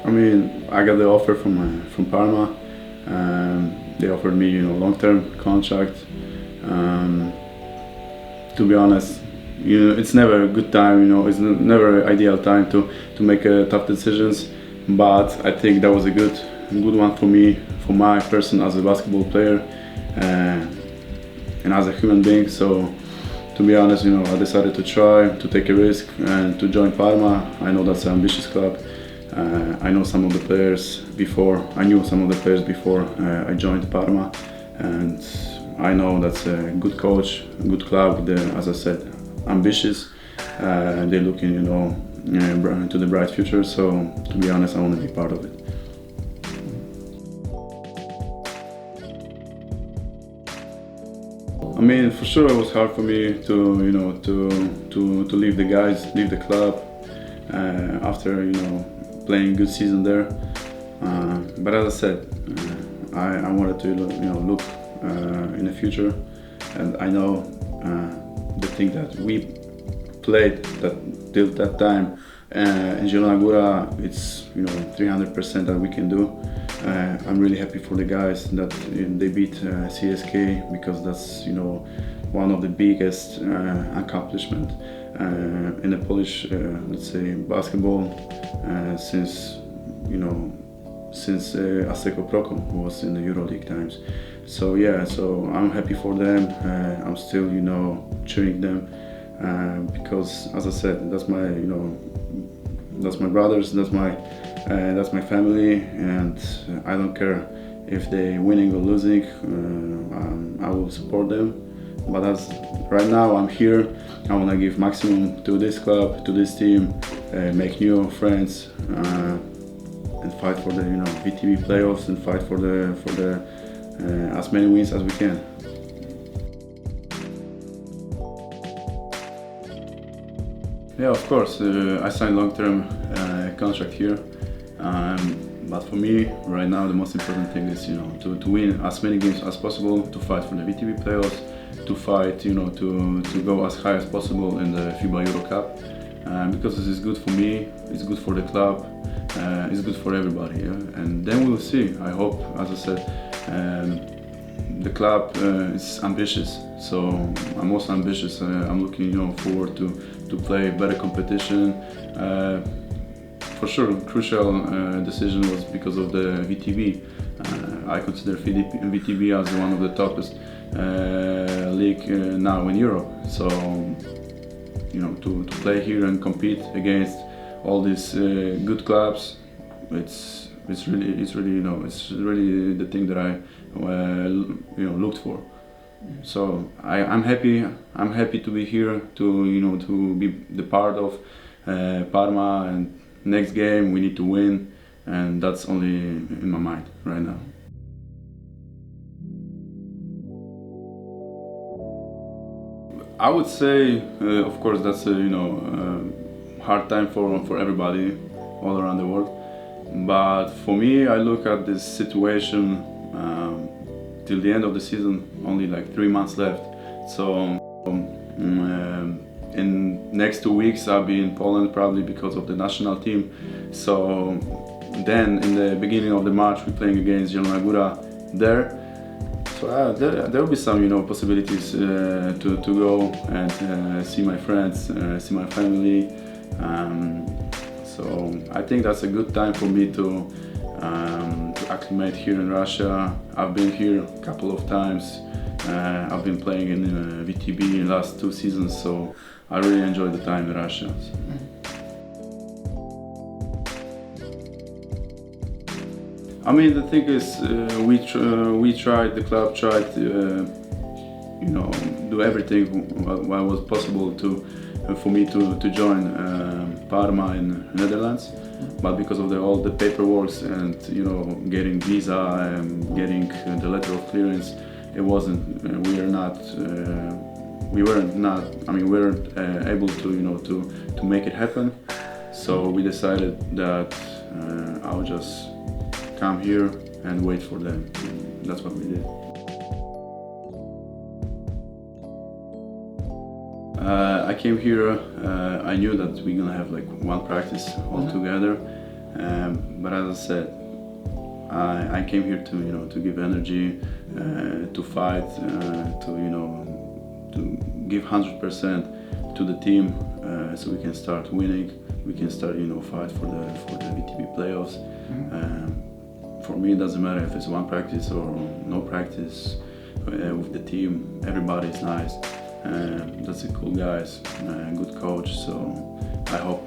I mean, I got the offer from Parma. They offered me, long-term contract. Um, to be honest, it's never a good time. It's never an ideal time to make tough decisions. But I think that was a good one for me, for my person as a basketball player, and as a human being. So, to be honest, I decided to try to take a risk and to join Parma. I know that's an ambitious club. I know some of the players before. I knew some of the players before I joined Parma, and I know that's a good coach, a good club. They're, as I said, ambitious. They're looking, to the bright future. So, to be honest, I want to be part of it. I mean, for sure, it was hard for me to leave the guys, leave the club after playing good season there. But as I said, I wanted to look in the future, and I know the thing that we played till that time in Agura, it's 300% that we can do. I'm really happy for the guys that they beat CSK, because that's one of the biggest accomplishment in the Polish let's say basketball since Aseko Proko was in the EuroLeague times. So yeah, so I'm happy for them. I'm still cheering them because, as I said, that's my brothers, that's my family, and I don't care if they winning or losing. I will support them. But as right now I'm here, I want to give maximum to this club, to this team, make new friends, and fight for the VTB playoffs, and fight for the as many wins as we can. Yeah, of course. I signed long-term contract here, but for me right now the most important thing is to win as many games as possible, to fight for the VTB playoffs, to fight to go as high as possible in the FIBA Euro Cup, because this is good for me, it's good for the club, it's good for everybody. Yeah? And then we'll see. I hope, as I said, the club is ambitious, so I'm also ambitious. I'm looking forward to play better competition. For sure, crucial decision was because of the VTB. I consider VTB as one of the toughest league now in Europe. So to play here and compete against all these good clubs, it's really the thing that I looked for. So I'm happy to be here, to be the part of Parma, and next game we need to win, and that's only in my mind right now. I would say, of course, that's a hard time for everybody all around the world. But for me, I look at this situation till the end of the season, only like 3 months left. So in next 2 weeks I'll be in Poland, probably because of the national team. So then in the beginning of the March we're playing against Agura there. So there will be some possibilities to go and see my friends, see my family. So I think that's a good time for me to acclimate here in Russia. I've been here a couple of times. I've been playing in VTB in the last 2 seasons, so I really enjoy the time in Russia. I mean, the thing is, the club tried to, do everything what was possible for me to join Parma in Netherlands, but because of all the paperwork and getting visa and getting the letter of clearance, it wasn't. We weren't able to make it happen. So we decided that I would just come here and wait for them. That's what we did. I came here, I knew that we're gonna have like one practice all together, But as I said, I came here to to give energy, to fight, to give 100% to the team, so we can start winning. We can start fight for the VTB playoffs. For me, it doesn't matter if it's one practice or no practice with the team. Everybody is nice. That's a cool guys, good coach. So I hope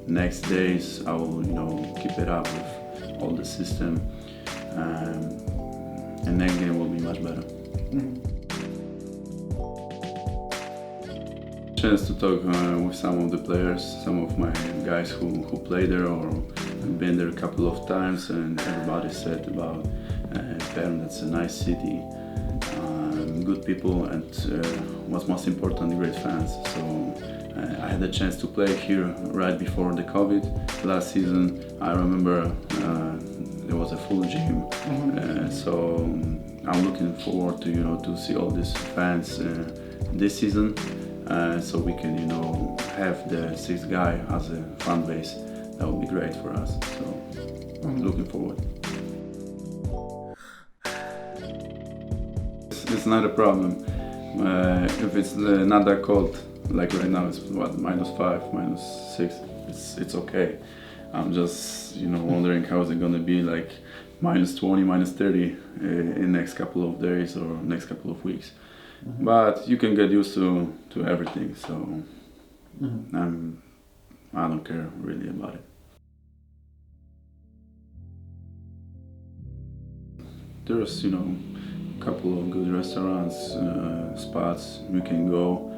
next days I will keep it up with all the system, and next game will be much better. Chance to talk with some of the players, some of my guys who play there or have been there a couple of times, and everybody said about Perm, that's a nice city, good people, and what's most important, great fans. So I had the chance to play here right before the COVID last season. I remember there was a full gym, so I'm looking forward to to see all these fans this season. So we can, have the sixth guy as a fan base. That would be great for us. So I'm looking forward. It's not a problem. If it's not that cold, like right now, it's what, -5, -6. It's okay. I'm just, wondering how is it gonna be like -20, -30 in next couple of days or next couple of weeks. But you can get used to everything, so I don't care really about it. There's a couple of good restaurants, spots you can go.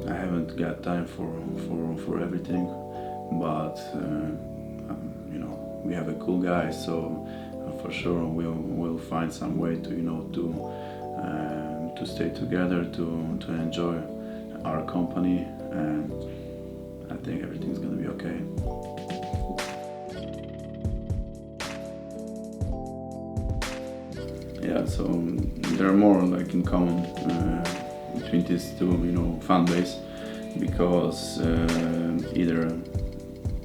I haven't got time for everything, but we have a cool guy, so for sure we'll find some way to to stay together, to enjoy our company, and I think everything's gonna be okay. Yeah, so there are more like in common between these two, fan base, because either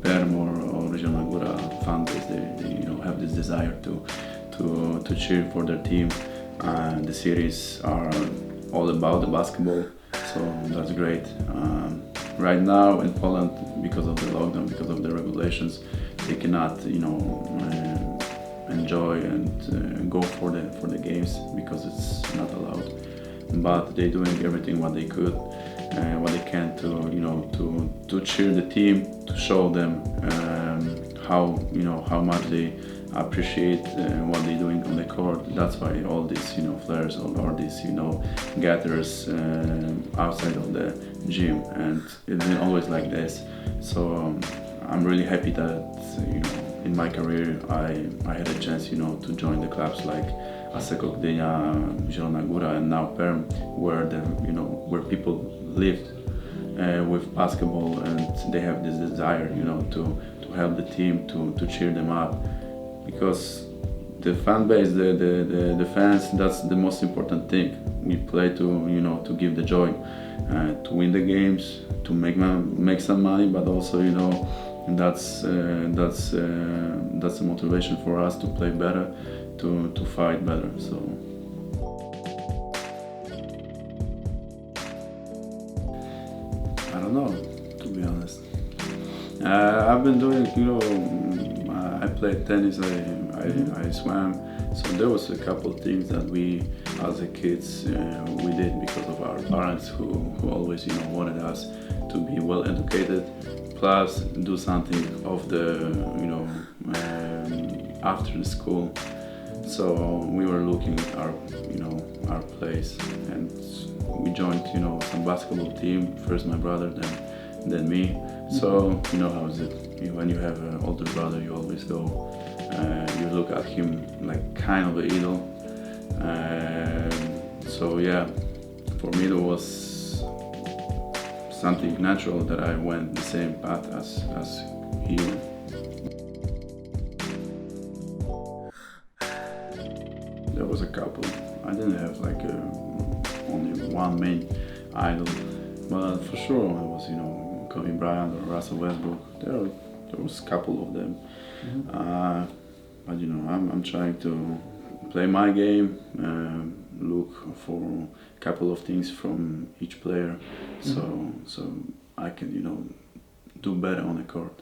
Perm or Regional Góra fan base, they have this desire to cheer for their team. The series are all about the basketball, so that's great. Right now in Poland, because of the lockdown, because of the regulations, they cannot, enjoy and go for the games because it's not allowed. But they're doing everything what they could, what they can to cheer the team, to show them how much they appreciate what they're doing on the court. That's why all these flares, all these gatherers outside of the gym, and it's been always like this. So I'm really happy that in my career I had a chance to join the clubs like ASEC Gdynia, Zielona Góra, and now Perm, where where people lived with basketball, and they have this desire to help the team, to cheer them up. Because the fan base, the fans, that's the most important thing. We play to give the joy, to win the games, to make some money, but also that's a motivation for us to play better, to fight better. So I don't know, to be honest. I've been doing I played tennis, I swam, so there was a couple of things that we, as a kids, we did because of our parents who always wanted us to be well educated, plus do something of the after the school. So we were looking at our place, and we joined some basketball team. First my brother, then me. So how is it? When you have an older brother, you always go, you look at him like kind of an idol. So yeah, for me it was something natural that I went the same path as he went. There was a couple. I didn't have like only one main idol, but for sure it was Kobe Bryant or Russell Westbrook. They're There was a couple of them. Mm-hmm. But you know, I'm trying to play my game, look for a couple of things from each player, so I can, you know, do better on the court.